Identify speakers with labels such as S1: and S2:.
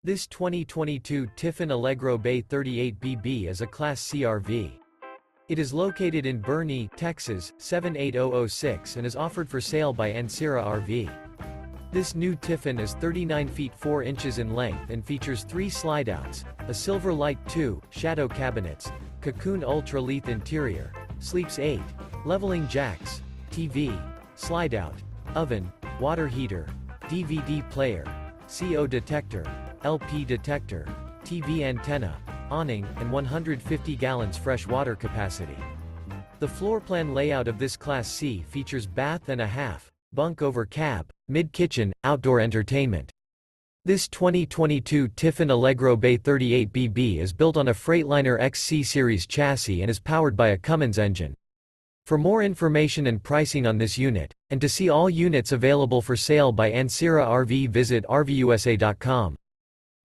S1: This 2022 Tiffin Allegro Bay 38BB is a Class C RV. It is located in Boerne, Texas, 78006 and is offered for sale by Ancira RV. This new Tiffin is 39 feet 4 inches in length and features 3 slideouts, a silver light 2, shadow cabinets, Cocoon Ultra Leath interior, sleeps 8, leveling jacks, TV, slideout, oven, water heater, DVD player, CO detector, LP detector, TV antenna, awning, and 150 gallons fresh water capacity. The floor plan layout of this Class C features bath and a half, bunk over cab, mid-kitchen, outdoor entertainment. This 2022 Tiffin Allegro Bay 38BB is built on a Freightliner XC-Series chassis and is powered by a Cummins engine. For more information and pricing on this unit, and to see all units available for sale by Ancira RV, visit RVUSA.com.